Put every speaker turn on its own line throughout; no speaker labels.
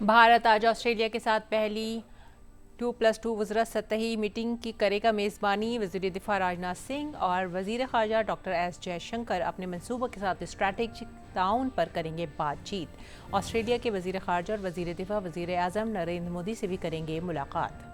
भारत आज ऑस्ट्रेलिया के साथ पहली 2+2 वज़रा सतही मीटिंग की करेगा मेज़बानी। वज़ीर दिफा राजनाथ सिंह और वज़ीर ख़ारजा डॉक्टर एस जयशंकर अपने मनसूबों के साथ स्ट्रैटेजिक ताउन पर करेंगे बातचीत। ऑस्ट्रेलिया के वज़ीर ख़ारजा और वज़ीर दिफा वज़ीर आज़म नरेंद्र मोदी से भी करेंगे मुलाकात।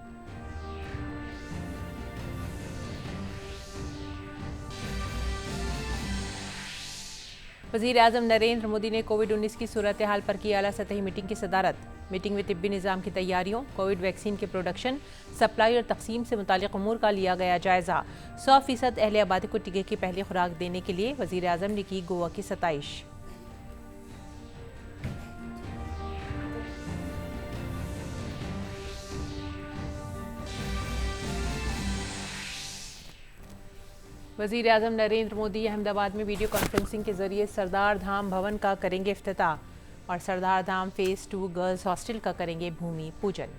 वज़ीर आज़म नरेंद्र मोदी ने कोविड-19 की सूरत हाल पर की आला सतही मीटिंग की सदारत। मीटिंग में तिब्बी निज़ाम की तैयारियों, कोविड वैक्सीन के प्रोडक्शन, सप्लाई और तकसीम से मुतालिक उमूर का लिया गया जायज़ा। 100% अहले आबादी को टीके की पहली खुराक देने के लिए वज़ीर आज़म ने की गोवा की सताइश। वज़ीर आज़म नरेंद्र मोदी अहमदाबाद में वीडियो कॉन्फ्रेंसिंग के जरिए सरदार धाम भवन का करेंगे इफ्तिताह और सरदार धाम फेज़ 2 गर्ल्स हॉस्टल का करेंगे भूमि पूजन।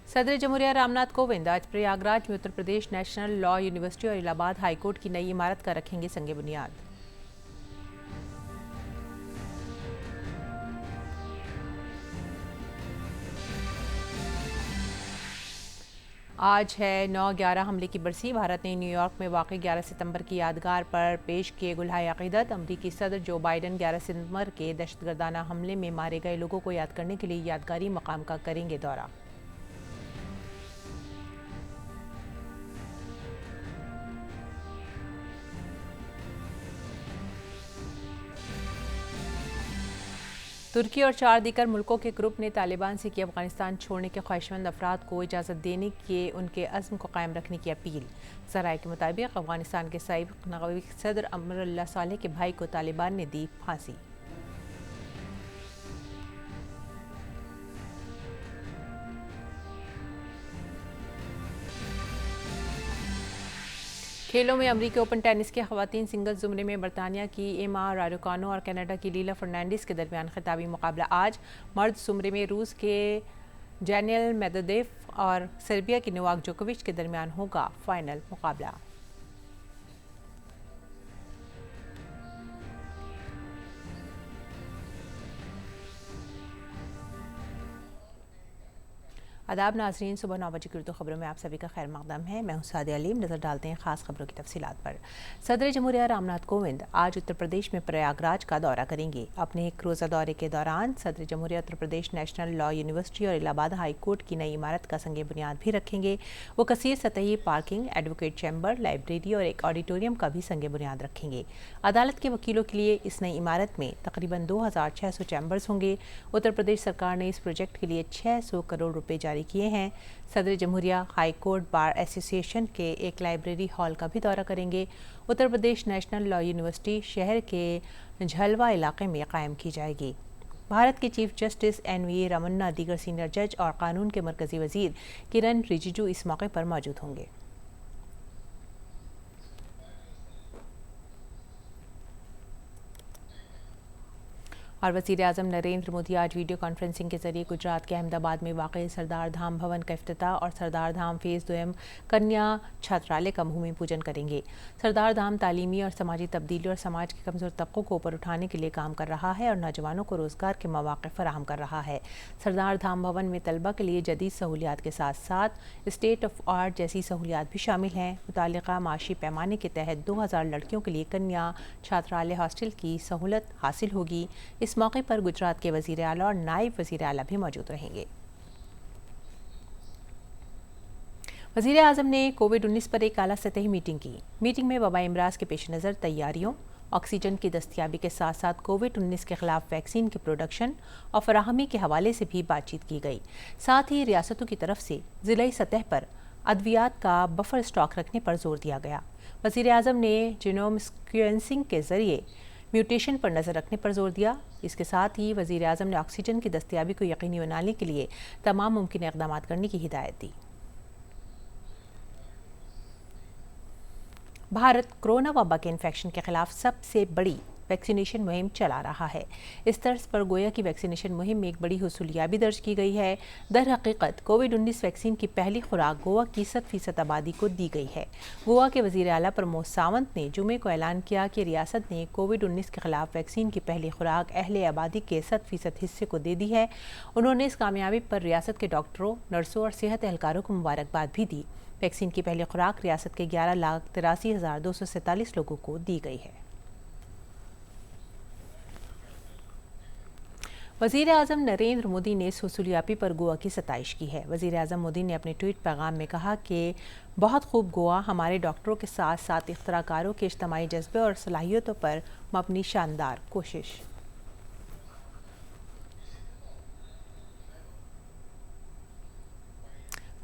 सदर जमहूरिया रामनाथ कोविंद आज प्रयागराज में Uttar Pradesh national law university और इलाहाबाद हाईकोर्ट की नई इमारत का रखेंगे संगे बुनियाद। आज है 9/11 हमले की बरसी। भारत ने न्यूयॉर्क में वाक़ई 11 सितंबर की यादगार पर पेश किए गुलहाए अक़ीदत। अमरीकी सदर जो बाइडन 11 सितंबर के दहशतगर्दाना हमले में मारे गए लोगों को याद करने के लिए यादगारी मकाम का करेंगे दौरा। तुर्की और 4 दीगर मुल्कों के ग्रुप ने तालिबान से की अफगानिस्तान छोड़ने के ख्वाहिशमंद अफराद को इजाज़त देने के उनके अज़्म को कायम रखने की अपील। ज़राए के मुताबिक अफगानिस्तान के साबिक़ नायब सदर अमरुल्लाह सालेह के भाई को तालिबान ने दी फांसी। खेलों में अमरीकी ओपन टेनिस के ख़वातीन सिंगल्स ज़ुमरे में बरतानिया की एमा राडुकानो और कनाडा की लीला फर्नांडिस के दरमियान खिताबी मुकाबला आज। मर्द ज़ुमरे में रूस के डैनियल मेदवेदेव और सर्बिया के नोवाक जोकोविच के दरमियान होगा फाइनल मुकाबला। आदाब नाज़रीन, सुबह 9 बजे की उर्दू खबरों में आप सभी का खैर मकदम है। मैं हूं सादिया अलीम। नज़र डालते हैं खास खबरों की तफसीलात पर। सदर जमहूरिया रामनाथ कोविंद आज उत्तर प्रदेश में प्रयागराज का दौरा करेंगे। अपने एक रोज़ा दौरे के दौरान सदर जमहूरिया Uttar Pradesh national law university और इलाहाबाद हाई कोर्ट की नई इमारत का संगे बुनियाद भी रखेंगे। वो कसीर सतही पार्किंग, एडवोकेट चैम्बर, लाइब्रेरी और एक ऑडिटोरियम का भी संगे बुनियाद रखेंगे। अदालत के वकीलों के लिए इस नई इमारत में तकरीबन 2600 चैम्बर्स होंगे। उत्तर प्रदेश सरकार ने इस प्रोजेक्ट के लिए 600 करोड़ रुपए जारी किए हैं। सदर जमहूरिया हाई कोर्ट बार एसोसिएशन के एक लाइब्रेरी हॉल का भी दौरा करेंगे। Uttar Pradesh national law university शहर के झलवा इलाके में कायम की जाएगी। भारत के चीफ जस्टिस NV रमन्ना, दीगर सीनियर जज और कानून के मरकजी वजीर किरण रिजिजू इस मौके पर मौजूद होंगे। और वज़ीर आज़म नरेंद्र मोदी आज वीडियो कॉन्फ्रेंसिंग के जरिए गुजरात के अहमदाबाद में वाक़ सरदार धाम भवन का इफ्तिताह और सरदार धाम फेज़ 2 कन्या छात्रालय का भूमि पूजन करेंगे। सरदार धाम तालीमी और समाजी तब्दीली और समाज के कमज़ोर तबकों को ऊपर उठाने के लिए काम कर रहा है और नौजवानों को रोज़गार के मौक़े फराहम कर रहा है। सरदार धाम भवन में तलबा के लिए जदीद सहूलियात के साथ साथ स्टेट ऑफ आर्ट जैसी सहूलियात भी शामिल हैं। मुतालिका माशी पैमाने के तहत 2000 लड़कियों के लिए कन्या छात्रालय हॉस्टल की सहूलत हासिल होगी। इस मौके पर गुजरात के वज़ीर आला और नायब वज़ीर आला भी मौजूद रहेंगे। वज़ीर आज़म ने कोविड-19 पर एक आला सतही मीटिंग की। मीटिंग में वबा इमराज के पेश नज़र तैयारियों, ऑक्सीजन की दस्तयाबी के साथ साथ कोविड-19 के खिलाफ वैक्सीन के प्रोडक्शन और फराहमी के हवाले से भी बातचीत की गई। साथ ही रियासतों की तरफ से ज़िलाई सतह पर अद्वियात का बफर स्टॉक रखने पर जोर दिया गया। वज़ीर आज़म ने जीनोम सीक्वेंसिंग के जरिए म्यूटेशन पर नज़र रखने पर जोर दिया। इसके साथ ही वज़ीर आज़म ने ऑक्सीजन की दस्तयाबी को यकीनी बनाने के लिए तमाम मुमकिन इक़दाम करने की हिदायत दी। भारत कोरोना वबा के इन्फेक्शन के खिलाफ सबसे बड़ी वैक्सीनेशन मुहिम चला रहा है। इस तर्ज पर गोवा की वैक्सीनेशन मुहिम में एक बड़ी हुसूलियाबी दर्ज की गई है। दर हकीकत कोविड-19 वैक्सीन की पहली खुराक गोवा की 100% आबादी को दी गई है। गोवा के वजीर आला प्रमोद सावंत ने जुमे को ऐलान किया कि रियासत ने कोविड-19 के खिलाफ वैक्सीन की पहली खुराक अहले आबादी के 100% हिस्से को दे दी है। उन्होंने इस कामयाबी पर रियासत के डॉक्टरों, नर्सों और सेहत एहलकारों को मुबारकबाद भी दी। वैक्सीन की पहली खुराक रियासत के 11,83,247 लोगों को दी गई है। वज़ीर आज़म नरेंद्र मोदी ने इस हुसूलियाबी पर गोवा की सताइश की है। वज़ीर आज़म मोदी ने अपने ट्वीट पैगाम में कहा कि बहुत खूब गोवा हमारे डॉक्टरों के साथ साथ इख्तराकारों के इज्तिमाई जज्बे और सलाहियतों पर मबनी शानदार कोशिश।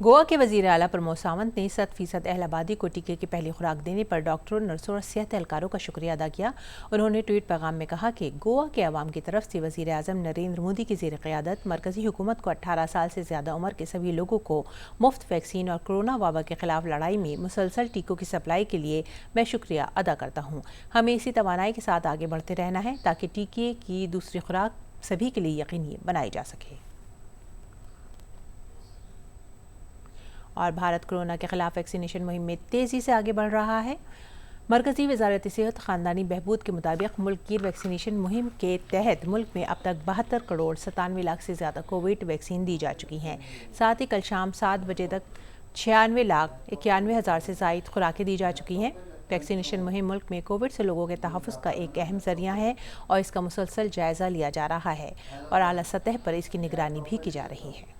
गोवा के वज़ीर आला प्रमोद सावंत ने 100% अहल आबादी को टीके की पहली खुराक देने पर डॉक्टरों, नर्सों और सेहत एहलकारों का शुक्रिया अदा किया। उन्होंने ट्वीट पैगाम में कहा कि गोवा के अवाम की तरफ से वज़ीर आज़म नरेंद्र मोदी की ज़ेर क़यादत मरकज़ी हुकूमत को 18 साल से ज़्यादा उम्र के सभी लोगों को मुफ्त वैक्सीन और कोरोना वबा के खिलाफ लड़ाई में मुसलसल टीकों की सप्लाई के लिए मैं शुक्रिया अदा करता हूँ। हमें इसी तवानाई के साथ आगे बढ़ते रहना है ताकि टीके की दूसरी खुराक सभी के लिए यकीनी बनाई जा सके। और भारत कोरोना के खिलाफ वैक्सीनेशन मुहिम में तेज़ी से आगे बढ़ रहा है। मरकज़ी वज़ारत सेहत ख़ानदानी बहबूद के मुताबिक मुल्क की वैक्सीनेशन मुहिम के तहत मुल्क में अब तक 72 करोड़ 97 लाख से ज़्यादा कोविड वैक्सीन दी जा चुकी हैं। साथ ही कल शाम 7 बजे तक 96,91,000 से ज़ायद खुराकें दी जा चुकी हैं। वैक्सीनेशन मुहिम मुल्क में कोविड से लोगों के तहफ़्फ़ुज़ का एक अहम ज़रिया है और इसका मुसलसल जायज़ा लिया जा रहा है और आला सतह पर इसकी निगरानी भी की जा रही है।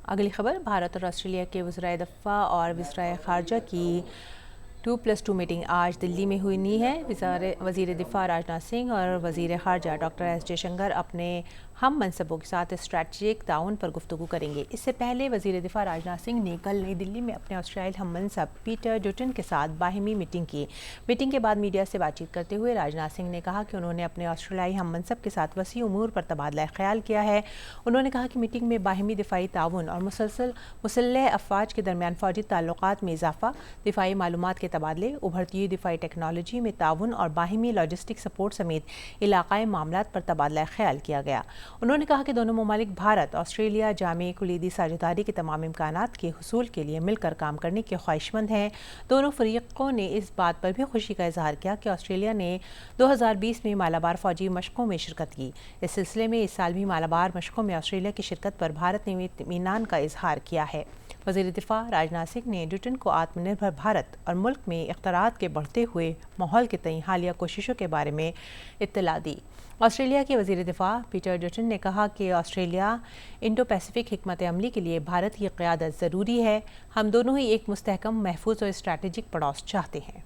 अगली खबर, भारत और ऑस्ट्रेलिया के वज़राए दफ़ा और वज़राए ख़ारजा की 2+2 मीटिंग आज दिल्ली में हुई है। वज़ीर दिफ़ा राजनाथ सिंह और वज़ीर ख़ारजा डॉक्टर एस जयशंकर अपने हम मनसबों के साथ स्ट्रैटेजिक ताउन पर गुफ्तगू करेंगे। इससे पहले वज़ीर दिफ़ा राजनाथ सिंह ने कल नई दिल्ली में अपने ऑस्ट्रेलियाई हम मनसब पीटर डटन के साथ बाहिमी मीटिंग की। मीटिंग के बाद मीडिया से बातचीत करते हुए राजनाथ सिंह ने कहा कि उन्होंने अपने ऑस्ट्रेलियाई हम मनसब के साथ वसी उमूर पर तबादला ख्याल किया है। उन्होंने कहा कि मीटिंग में बाहिमी दिफ़ाई ताउन और मुसल्लह अफ़वाज के दरमियान फ़ौजी ताल्लुकात में इजाफ़ा, दिफ़ाई मालूमात के तबादले, उभरती हुई दिफ़ाई टेक्नोलॉजी में ताउन और बाहिमी लॉजिस्टिक सपोर्ट समेत इलाक़ाई मामलात पर तबादला ख्याल किया गया। उन्होंने कहा कि दोनों ममालिक भारत ऑस्ट्रेलिया जामे कुलीदी साझेदारी के तमाम इम्कानात के हुसूल के लिए मिलकर काम करने के ख्वाहिशमंद हैं। दोनों फरीकों ने इस बात पर भी खुशी का इजहार किया कि ऑस्ट्रेलिया ने 2020 में मालाबार फौजी मशकों में शिरकत की। इस सिलसिले में इस साल भी मालाबार मशकों में ऑस्ट्रेलिया की शिरकत पर भारत ने इत्मीनान का इजहार किया है। वज़ीर दिफ़ा राजनाथ सिंह ने डटन को आत्मनिर्भर भारत और मुल्क में इख्तियारात के बढ़ते हुए माहौल के तय हालिया कोशिशों के बारे में इत्तला दी। ऑस्ट्रेलिया के वज़ीर दिफ़ा पीटर डटन ने कहा कि ऑस्ट्रेलिया इंडो पैसिफिक हिकमत अमली के लिए भारत की क़यादत ज़रूरी है। हम दोनों ही एक मुस्तहकम, महफूज और स्ट्रैटेजिक पड़ोस चाहते हैं।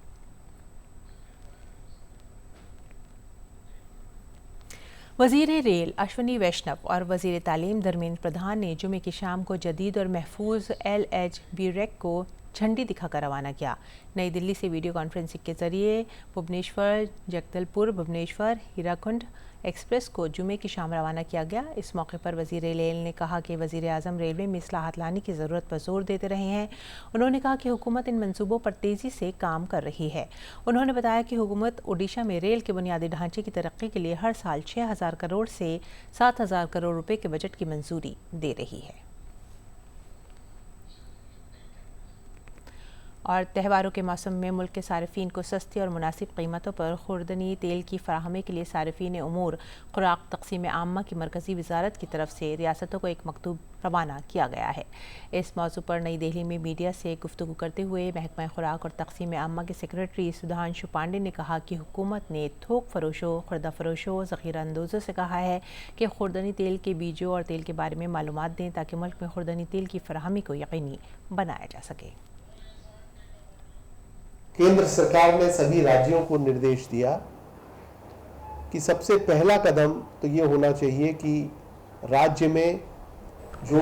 वज़ीर रेल अश्विनी वैष्णव और वज़ीर तालीम धर्मेंद्र प्रधान ने जुमे की शाम को जदीद और महफूज LHB रैक को झंडी दिखाकर रवाना किया। नई दिल्ली से वीडियो कॉन्फ्रेंसिंग के जरिए भुवनेश्वर, जगदलपुर, भुवनेश्वर, हीराकुंड एक्सप्रेस को जुमे की शाम रवाना किया गया। इस मौके पर वज़ीर रेल ने कहा कि वज़ीर आज़म रेलवे में इस्लाहात लाने की ज़रूरत पर जोर देते रहे हैं। उन्होंने कहा कि हुकूमत इन मंसूबों पर तेज़ी से काम कर रही है। उन्होंने बताया कि हुकूमत ओडिशा में रेल के बुनियादी ढांचे की तरक्की के लिए हर साल 6,000 करोड़ से 7,000 करोड़ रुपए के बजट की मंजूरी दे रही है। और त्योहारों के मौसम में मुल्क के सारिफीन को सस्ती और मुनासिब कीमतों पर खुर्दनी तेल की फराहमी के लिए सारिफीन उमूर खुराक तक़सीम आम्मा की मरकज़ी वज़ारत की तरफ से रियासतों को एक मकतूब रवाना किया गया है। इस मौजू पर नई दिल्ली में मीडिया से गुफ्तगू करते हुए महकमा खुराक और तक़सीम आम्मा के सेक्रेटरी सुधांशु पांडे ने कहा कि हुकूमत ने थोक फरोशों, खुर्दा फरोशों, ज़ख़ीरा अंदोज़ों से कहा है कि खुर्दनी तेल के बीजों और तेल के बारे में मालूमात दें ताकि मुल्क में खुर्दनी तेल की फराहमी को यकीनी बनाया जा सके।
केंद्र सरकार ने सभी राज्यों को निर्देश दिया कि सबसे पहला कदम तो ये होना चाहिए कि राज्य में जो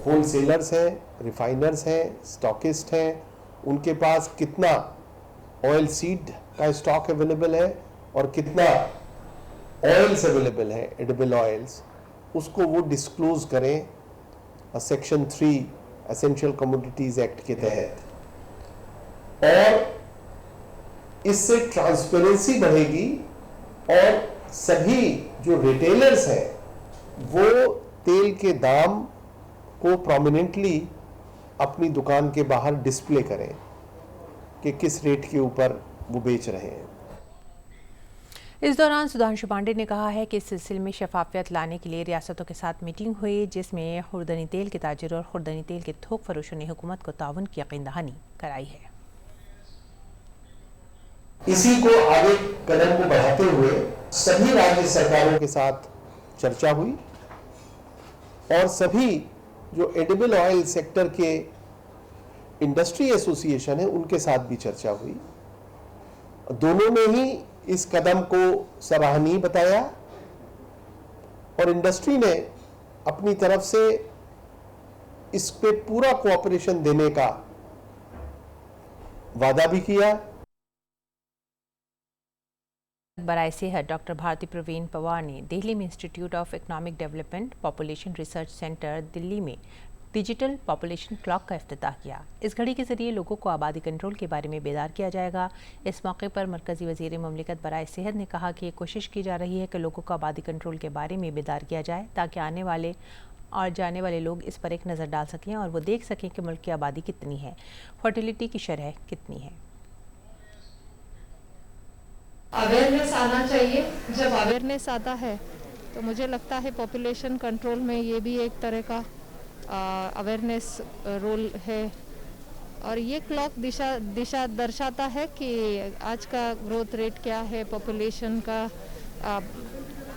होलसेलर्स हैं, रिफाइनर्स हैं, स्टॉकिस्ट हैं, उनके पास कितना ऑयल सीड का स्टॉक अवेलेबल है और कितना ऑयल्स अवेलेबल है, एडिबल ऑयल्स, उसको वो डिस्क्लोज करें। सेक्शन 3 एसेंशियल कमोडिटीज एक्ट के तहत, और इससे ट्रांसपेरेंसी बढ़ेगी और सभी जो रिटेलर्स हैं वो तेल के दाम को प्रोमिनेंटली अपनी दुकान के बाहर डिस्प्ले करें कि किस रेट के ऊपर वो बेच रहे हैं।
इस दौरान सुधांशु पांडे ने कहा है कि इस सिलसिले में शफाफियत लाने के लिए रियासतों के साथ मीटिंग हुई, जिसमें खुर्दनी तेल के ताजिरों और खुर्दनी तेल के थोक फरोशों ने हुकूमत को ताउन की यकीन दहानी कराई है।
इसी को आगे कदम को बढ़ाते हुए सभी राज्य सरकारों के साथ चर्चा हुई और सभी जो एडिबल ऑयल सेक्टर के इंडस्ट्री एसोसिएशन है उनके साथ भी चर्चा हुई। दोनों ने ही इस कदम को सराहनीय बताया और इंडस्ट्री ने अपनी तरफ से इस पे पूरा कोऑपरेशन देने का वादा भी किया।
बराए सेहत डॉक्टर भारती प्रवीण पवार ने दिल्ली में institute of economic development population research centre Delhi में डिजिटल पॉपुलेशन क्लॉक का इफ्तिताह किया। इस घड़ी के जरिए लोगों को आबादी कंट्रोल के बारे में बेदार किया जाएगा। इस मौके पर मरकजी वजीर मुमलिकत बराए सेहत ने कहा कि कोशिश की जा रही है कि लोगों को आबादी कंट्रोल के बारे में बेदार किया जाए ताकि आने वाले और जाने वाले लोग इस पर एक नज़र डाल सकें और वो देख सकें कि मुल्क की आबादी कितनी है, फर्टिलिटी की शरह कितनी है।
अवेयरनेस आना चाहिए। जब अवेयरनेस आता है तो मुझे लगता है पॉपुलेशन कंट्रोल में ये भी एक तरह का अवेयरनेस रोल है और ये क्लॉक दिशा दर्शाता है कि आज का ग्रोथ रेट क्या है पॉपुलेशन का।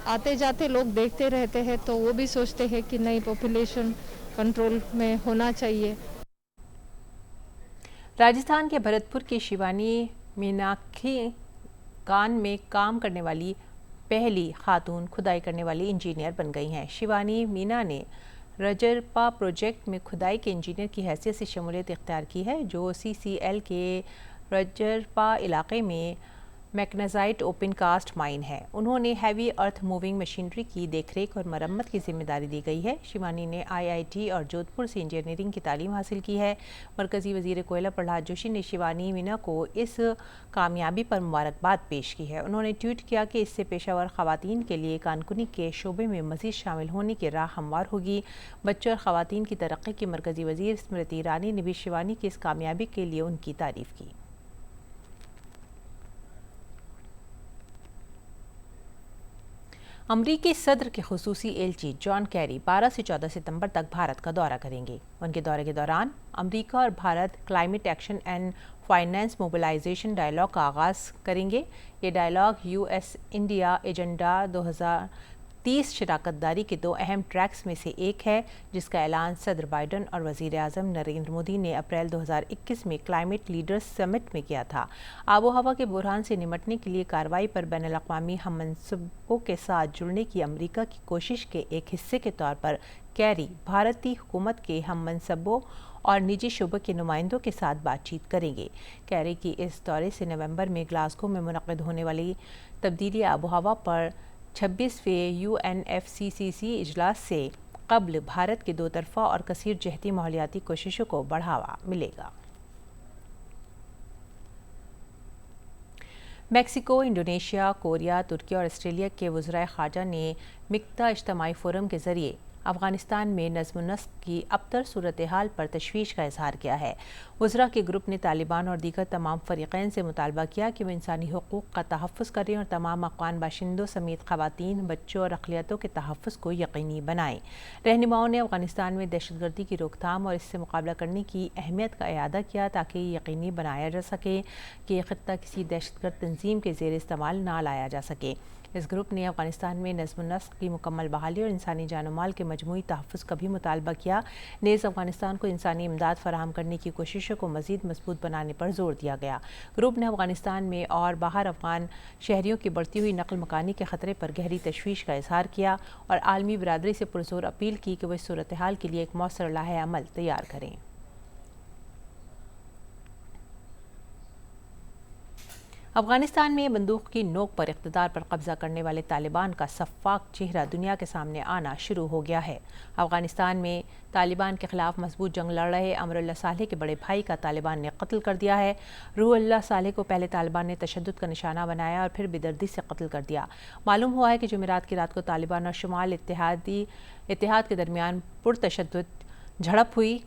आते जाते लोग देखते रहते हैं तो वो भी सोचते हैं कि नहीं पॉपुलेशन कंट्रोल में होना चाहिए।
राजस्थान के भरतपुर की शिवानी मीनाक्षी कान में काम करने वाली पहली खातून खुदाई करने वाली इंजीनियर बन गई हैं। शिवानी मीना ने रजरपा प्रोजेक्ट में खुदाई के इंजीनियर की हैसियत से शमूलियत इख्तियार की है, जो CCL के रजरपा इलाके में मैग्नेसाइट ओपन कास्ट माइन है। उन्होंने हैवी अर्थ मूविंग मशीनरी की देखरेख और मरम्मत की जिम्मेदारी दी गई है। शिवानी ने IIT और जोधपुर से इंजीनियरिंग की तालीम हासिल की है। मरकजी वजीर कोयला प्रहलाद जोशी ने शिवानी मीना को इस कामयाबी पर मुबारकबाद पेश की है। उन्होंने ट्वीट किया कि इससे पेशावर ख़वातीन के लिए कानकुनी के शोबे में मज़ीद शामिल होने की राह हमवार होगी। बच्चों और ख़वातीन की तरक्की की मरकजी वजीर स्मृति ईरानी ने भी शिवानी की इस कामयाबी के लिए उनकी तारीफ़ की। अमरीकी सदर के खुसूसी एलची जॉन कैरी 12 से 14 सितंबर तक भारत का दौरा करेंगे। उनके दौरे के दौरान अमरीका और Bharat climate action and finance mobilisation dialogue का आगाज़ करेंगे। ये डायलॉग US इंडिया एजेंडा 2030 शराकतदारी के 2 अहम ट्रैक्स में से एक है, जिसका ऐलान सदर बाइडन और वज़ीर आज़म नरेंद्र मोदी ने अप्रैल 2021 में क्लाइमेट लीडर्स समिट में किया था। आबो हवा के बहरान से निमटने के लिए कार्रवाई पर बैनुल अक़वामी हम मनसूबों के साथ जुड़ने की अमरीका की कोशिश के एक हिस्से के तौर पर कैरी भारतीय हुकूमत के हम मनसूबों और निजी शोबे के नुमाइंदों के साथ बातचीत करेंगे। कैरी की इस दौरे से नवंबर में ग्लासगो में मुनक़िद होने वाली तब्दीली आबो हवा पर 26वें UNFCCC इजलास से कबल भारत के 2 तरफ़ा और कसीर जहती माहौलियाती कोशिशों को बढ़ावा मिलेगा। मैक्सिको, इंडोनेशिया, कोरिया, तुर्की और ऑस्ट्रेलिया के वज़राए ख़ारजा ने मिक्ता इज्तिमाई फोरम के ज़रिए अफ़गानिस्तान में नज़्म नस्क की अबतर सूरत हाल पर तशवीश का इजहार किया है। वज़रा के ग्रुप ने तालिबान और दीगर तमाम फ़रीक़ैन से मुतालबा किया कि वो इंसानी हुकूक़ का तहफ़्फ़ुज़ करें और तमाम अफ़गान बाशिंदों समेत ख़वातीन, बच्चों और अक़लियतों के तहफ़्फ़ुज़ को यकीनी बनाएं। रहनुमाओं ने अफ़गानिस्तान में दहशतगर्दी की रोकथाम और इससे मुकाबला करने की अहमियत का इयादा किया ताकि ये यकीनी बनाया जा सके कि ख़ित्ता किसी दहशतगर्द तंजीम के ज़ेर इस्तेमाल ना लाया जा सके। इस ग्रुप ने अफ़गानिस्तान में नज़्म नस्क की मुकम्मल बहाली और इंसानी जान माल के मजमूई तहफ़्फ़ुज़ का भी मुतालबा किया। नेज़ अफ़गानिस्तान को इंसानी इमदाद फराहम करने की कोशिशों को मज़ीद मजबूत बनाने पर जोर दिया गया। ग्रुप ने अफ़गानिस्तान में और बाहर अफ़गान शहरियों की बढ़ती हुई नकल मकानी के ख़तरे पर गहरी तशवीश का इजहार किया और आलमी बिरादरी से पुरज़ोर अपील की कि वह इस सूरत हाल के लिए एक मौसर लाहे अमल तैयार करें। अफगानिस्तान में बंदूक की नोक पर इक़्तिदार पर कब्जा करने वाले तालिबान का सफ़ाक चेहरा दुनिया के सामने आना शुरू हो गया है। अफगानिस्तान में तालिबान के खिलाफ मजबूत जंग लड़ रहे अमरुल्लाह सालेह के बड़े भाई का तालिबान ने कत्ल कर दिया है। रूहुल्लाह सालेह को पहले तालिबान ने तशद्दुद का निशाना बनाया और फिर बेदर्दी से कत्ल कर दिया। मालूम हुआ है कि जुमेरात की रात को तालिबान और शुमाल इत्तेहाद के दरमियान पुरतशद्दुद झड़प हुई।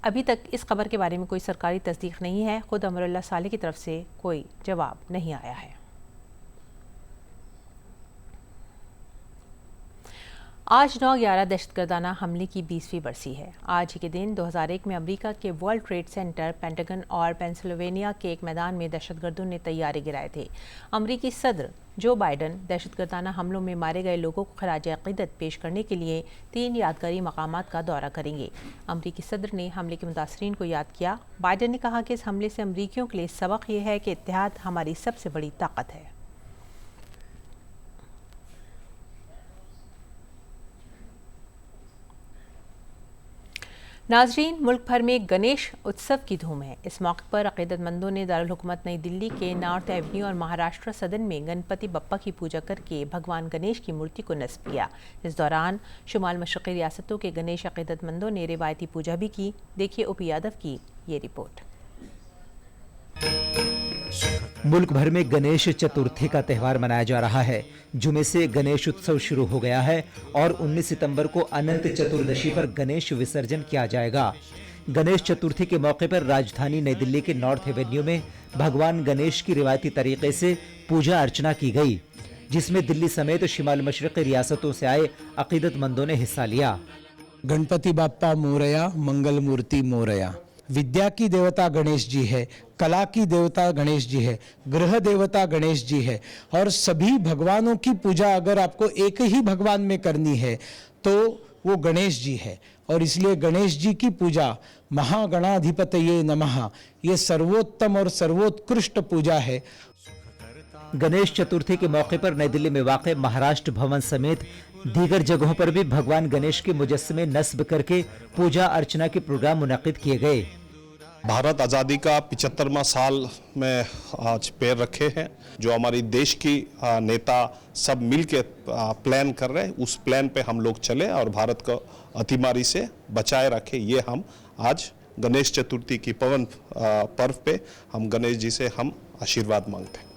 अभी तक इस खबर के बारे में कोई सरकारी तस्दीक नहीं है। खुद अमरुल्लाह सालेह की तरफ से कोई जवाब नहीं आया है। आज 9/11 दहशतगर्दाना हमले की 20वीं बरसी है। आज ही के दिन 2001 में अमेरिका के वर्ल्ड ट्रेड सेंटर, पेंटागन और पेंसिल्वेनिया के एक मैदान में दहशतगर्दों ने तैयारे गिराए थे। अमेरिकी सदर जो बाइडन दहशतगर्दाना हमलों में मारे गए लोगों को खराज अक़ीदत पेश करने के लिए 3 यादगारी मकामात का दौरा करेंगे। अमेरिकी सदर ने हमले के मुतासरीन को याद किया। बाइडन ने कहा कि इस हमले से अमेरिकियों के लिए सबक यह है कि इत्तेहाद हमारी सबसे बड़ी ताकत है। नाजरीन, मुल्क भर में गणेश उत्सव की धूम है। इस मौके पर अक़ीदतमंदों ने दारुल हुकूमत नई दिल्ली के नॉर्थ एवेन्यू और महाराष्ट्र सदन में गणपति बप्पा की पूजा करके भगवान गणेश की मूर्ति को नस्ब किया। इस दौरान शुमाल मशरक़ी रियासतों के गणेश अक़ीदतमंदों ने रिवायती पूजा भी की। देखिए ओपी यादव की ये रिपोर्ट।
मुल्क भर में गणेश चतुर्थी का त्यौहार मनाया जा रहा है। जुमे से गणेश उत्सव शुरू हो गया है और 19 सितंबर को अनंत चतुर्दशी पर गणेश विसर्जन किया जाएगा। गणेश चतुर्थी के मौके पर राजधानी नई दिल्ली के नॉर्थ एवेन्यू में भगवान गणेश की रिवायती तरीके से पूजा अर्चना की गई, जिसमें दिल्ली समेत शिमाल मशरक़ी रियासतों से आए अक़ीदतमंदों ने हिस्सा लिया।
गणपति बाप्पा मोरया, मंगल मूर्ति मोरया। विद्या की देवता गणेश जी है, कला की देवता गणेश जी है, गृह देवता गणेश जी है और सभी भगवानों की पूजा अगर आपको एक ही भगवान में करनी है तो वो गणेश जी है। और इसलिए गणेश जी की पूजा महागणाधिपतये नमः, ये सर्वोत्तम और सर्वोत्कृष्ट पूजा है।
गणेश चतुर्थी के मौके पर नई दिल्ली में वाक़ महाराष्ट्र भवन समेत दीगर जगहों पर भी भगवान गणेश के मुजस्समे नस्ब करके पूजा अर्चना के प्रोग्राम मुनक़िद किए गए।
भारत आज़ादी का 75वां साल में आज पैर रखे हैं। जो हमारी देश की नेता सब मिल के प्लान कर रहे हैं, उस प्लान पे हम लोग चले और भारत को अतिमारी से बचाए रखे। ये हम आज गणेश चतुर्थी की पवन पर्व पे हम गणेश जी से हम आशीर्वाद मांगते हैं।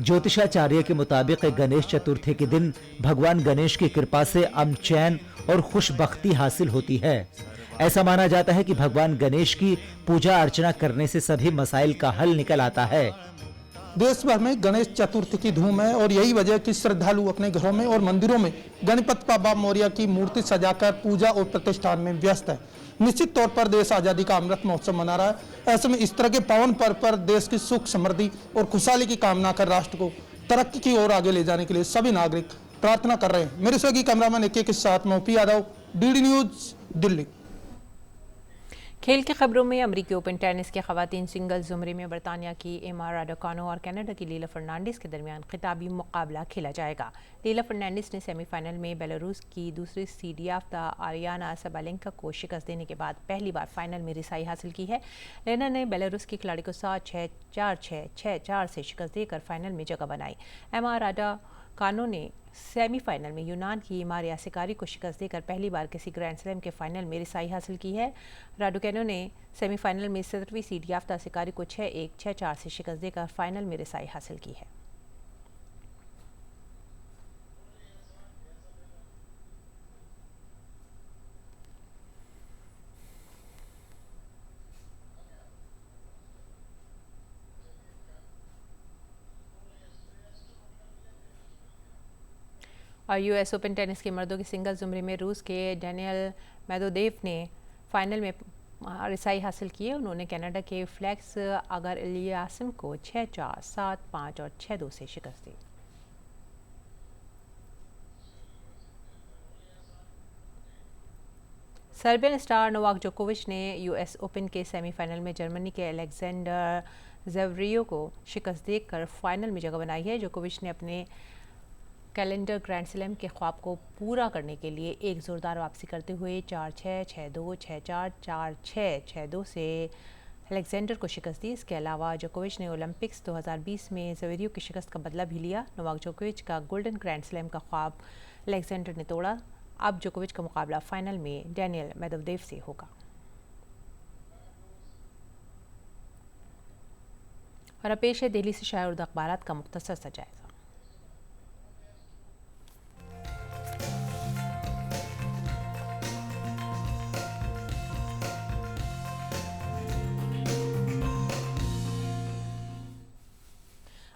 ज्योतिषाचार्य के मुताबिक गणेश चतुर्थी के दिन भगवान गणेश की कृपा से अमन, चैन और खुशबख्ती हासिल होती है। ऐसा माना जाता है कि भगवान गणेश की पूजा अर्चना करने से सभी मसाइल का हल निकल आता है।
देश भर में गणेश चतुर्थी की धूम है और यही वजह कि श्रद्धालु अपने घरों में और मंदिरों में गणपति बाबा मौर्य की मूर्ति सजाकर पूजा और प्रतिष्ठान में व्यस्त है। निश्चित तौर पर देश आज़ादी का अमृत महोत्सव मना रहा है। ऐसे में इस तरह के पावन पर्व पर देश की सुख, समृद्धि और खुशहाली की कामना कर राष्ट्र को तरक्की की ओर आगे ले जाने के लिए सभी नागरिक प्रार्थना कर रहे हैं। मेरे सहयोगी कैमरामैन के साथ मैं OP Yadav, DD news, Delhi.
खेल की खबरों में अमेरिकी ओपन टेनिस के खवातीन सिंगल्स ज़ुमरे में बरतानिया की एमा राडुकानो और कनाडा की लीला फर्नांडिस के दरमियान खिताबी मुकाबला खेला जाएगा। लीला फर्नांडिस ने सेमीफाइनल में बेलारूस की दूसरी सीड याफ्ता आरियाना सबालेंका को शिकस्त देने के बाद पहली बार फाइनल में रिसाई हासिल की है। लेना ने बेलारूस की खिलाड़ी को 7-6, 4-6, 6-4 से शिकस्त देकर फाइनल में जगह बनाई। एमा राडुकानो ने सेमीफाइनल में यूनान की मारिया सिकारी को शिकस्त देकर पहली बार किसी ग्रैंड स्लैम के फाइनल में रिसाई हासिल की है। राडुकानो ने सेमीफाइनल में 17वीं सीड याफ्ता सिकारी को 6-1, 6-4 से शिकस्त देकर फाइनल में रिसाई हासिल की है। और यूएस ओपन टेनिस के मर्दों के सिंगल्स ज़ुमरे में रूस के डेनियल मेदवेदेव ने फाइनल में रिसाई हासिल की है। उन्होंने कनाडा के फ्लेक्स अगर इलियासिम को 6-4, 7-5 और 6-2 से शिकस्त दी। सर्बियन स्टार नोवाक जोकोविच ने यूएस ओपन के सेमीफाइनल में जर्मनी के अलेक्जेंडर ज़वेरेव को शिकस्त देकर फाइनल में जगह बनाई है। जोकोविच ने अपने कैलेंडर ग्रैंड स्लैम के ख्वाब को पूरा करने के लिए एक ज़ोरदार वापसी करते हुए 4-6, 6-2, 6-4, 4-6, 6-2 से अलेक्जेंडर को शिकस्त दी। इसके अलावा जोकोविच ने ओलंपिक्स 2020 में ज़वेरेव की शिकस्त का बदला भी लिया। नोवाक जोकोविच का गोल्डन ग्रैंड स्लैम का ख्वाब अलेक्जेंडर ने तोड़ा। अब जोकोविच का मुकाबला फाइनल में डेनियल मेदवेदेव से होगा। और अब पेश है दिल्ली से शाया उर्दू अखबारात का मुख्तसर सा जायजा।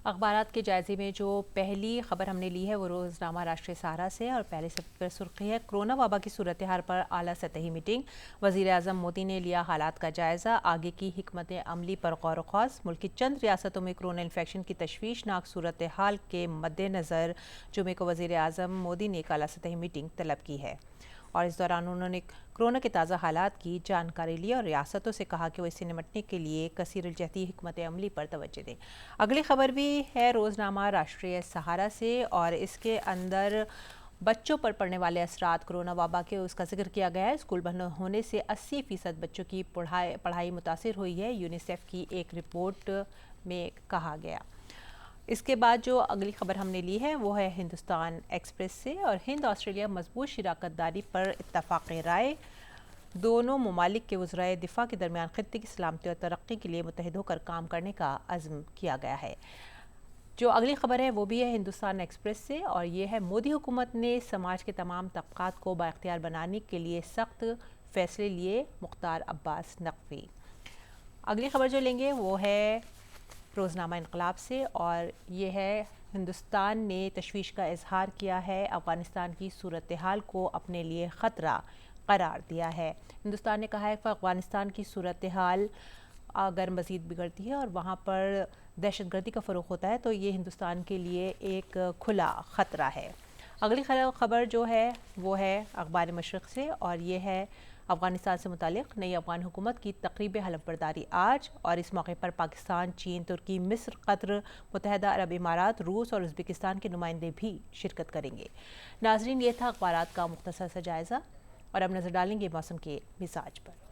अखबारात के जायजे में जो पहली खबर हमने ली है वो रोज़नामा राष्ट्रीय सहारा से और पहले सबसे पर सुर्खी है कोरोना वबा की सूरत हाल पर आला सतही मीटिंग। वज़ीर आज़म मोदी ने लिया हालात का जायज़ा, आगे की हिकमत अमली पर गौर ख़ास। मुल्क की चंद रियासतों में कोरोना इन्फेक्शन की तशवीशनाक सूरत हाल के मद्देनज़र जुमे को वज़ीर आज़म मोदी ने एक आला सतही मीटिंग तलब की है और इस दौरान उन्होंने कोरोना के ताज़ा हालात की जानकारी ली और रियासतों से कहा कि वो इससे निपटने के लिए कसीरुलजहती हिकमत अमली पर तवज्जो दें। अगली खबर भी है रोज़नामा राष्ट्रीय सहारा से और इसके अंदर बच्चों पर पड़ने वाले असरात कोरोना वबा के उसका जिक्र किया गया है। स्कूल बंद होने से 80% बच्चों की पढ़ाई मुतासिर हुई है, यूनिसेफ की एक रिपोर्ट में कहा गया। इसके बाद जो अगली खबर हमने ली है वो है हिंदुस्तान एक्सप्रेस से और हिंद ऑस्ट्रेलिया मजबूत शराकतदारी पर इत्तफाक राय। दोनों ममालिक के वज़राए दिफा के दरमियान खित्ते की सलामती और तरक्की के लिए मुत्तहिद होकर काम करने का अज़्म किया गया है। जो अगली खबर है वो भी है हिंदुस्तान एक्सप्रेस से और ये है मोदी हुकूमत ने समाज के तमाम तबकात को बाइख्तियार बनाने के लिए सख्त फैसले लिए, मुख्तार अब्बास नकवी। अगली खबर जो लेंगे वो है रोज़नामा इनकलाब से और ये है हिंदुस्तान ने तशवीश का इजहार किया है, अफ़गानिस्तान की सूरत हाल को अपने लिए ख़तरा करार दिया है। हिंदुस्तान ने कहा है कि अफ़गानिस्तान की सूरत हाल अगर मज़ीद बिगड़ती है और वहाँ पर दहशतगर्दी का फ़रोग़ होता है तो ये हिंदुस्तान के लिए एक खुला ख़तरा है। अगली खबर जो है वो है अखबार मशरिक़ से और ये है अफ़गानिस्तान से मुतालिक नई अफ़गान हुकूमत की तक़रीब हलफ़बरदारी आज और इस मौके पर पाकिस्तान, चीन, तुर्की, मिस्र, कतर, मुत्तहिदा अरब इमारात, रूस और उज़्बेकिस्तान के नुमाइंदे भी शिरकत करेंगे। नाज़रीन, ये था अखबारात का मुख्तसर सा जायज़ा और अब नज़र डालेंगे मौसम के मिजाज पर।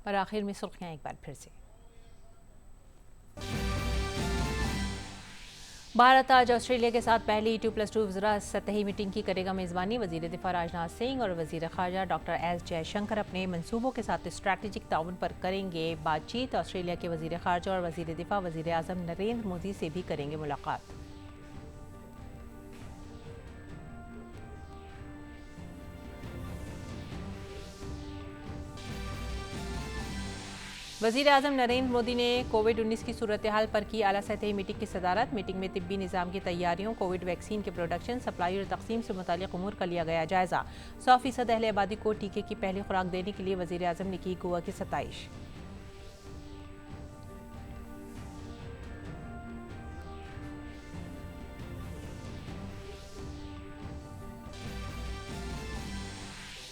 और आखिर में सुर्खियां एक बार फिर से। भारत आज ऑस्ट्रेलिया के साथ पहली 2+2 वज़रा सतही मीटिंग की करेगा मेज़बानी। वज़ीर दिफा राजनाथ सिंह और वज़ीर ख़ारजा डॉक्टर एस जयशंकर अपने मंसूबों के साथ स्ट्रैटेजिक ताउन पर करेंगे बातचीत। ऑस्ट्रेलिया के वज़ीर ख़ारजा और वज़ीर दिफा वज़ीर आज़म नरेंद्र मोदी से भी करेंगे मुलाकात। वज़ीर आज़म नरेंद्र मोदी ने कोविड-19 की सूरत हाल पर की आला सतही मीटिंग की सदारत। मीटिंग में तिब्बी निज़ाम की तैयारियों, कोविड वैक्सीन के प्रोडक्शन, सप्लाई और तकसीम से मुतालिक उमूर का लिया गया जायज़ा। 100% अहले आबादी को टीके की पहली खुराक देने के लिए वज़ीर आज़म ने की गोवा की सताइश।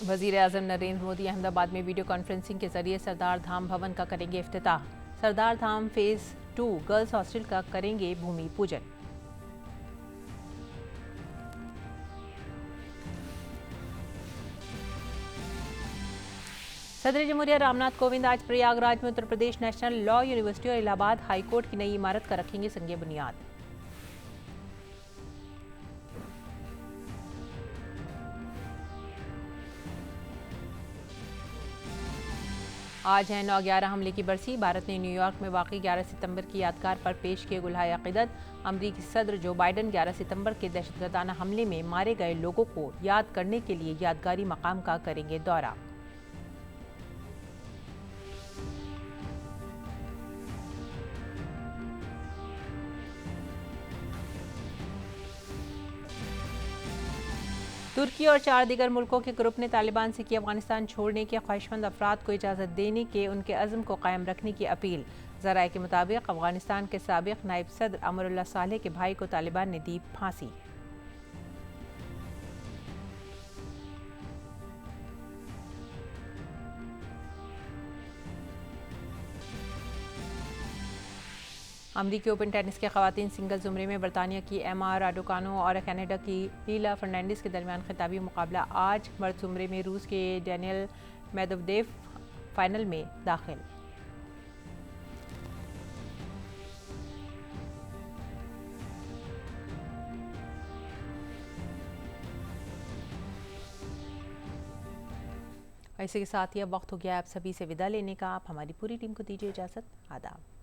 वज़ीर आज़म नरेंद्र मोदी अहमदाबाद में वीडियो कॉन्फ्रेंसिंग के जरिए सरदार धाम भवन का करेंगे इफ्तिताह। सरदार धाम फेज़ 2 गर्ल्स हॉस्टल का करेंगे भूमि पूजन। सदर जमहूरिया रामनाथ कोविंद आज प्रयागराज में Uttar Pradesh national law university और इलाहाबाद हाई कोर्ट की नई इमारत का रखेंगे संग बुनियाद। आज है 9/11 हमले की बरसी। भारत ने न्यूयॉर्क में वाक़ई 11 सितंबर की यादगार पर पेश किए गुल्हाए अक़ीदत। अमरीकी सदर जो बाइडन 11 सितंबर के दहशतगर्दाना हमले में मारे गए लोगों को याद करने के लिए यादगारी मकाम का करेंगे दौरा। तुर्की और 4 दीगर मुल्कों के ग्रुप ने तालिबान से की अफगानिस्तान छोड़ने के ख्वाहिशमंद अफराद को इजाज़त देने के उनके अज़्म को कायम रखने की अपील। ज़राए के मुताबिक अफगानिस्तान के साबिक़ नायब सदर अमरुल्लाह सालेह के भाई को तालिबान ने दी फांसी। अमरीकी ओपन टेनिस के खवातीन सिंगल ज़ुमरे में बरतानिया की एमा राडुकानो और कनाडा की लीला फर्नांडिस के दरमियान खिताबी मुकाबला आज। मर्द ज़ुमरे में रूस के डेनियल मेदवेदेव फाइनल में दाखिल। इसी के साथ ही अब वक्त हो गया आप सभी से विदा लेने का। आप हमारी पूरी टीम को दीजिए इजाज़त। आदाब।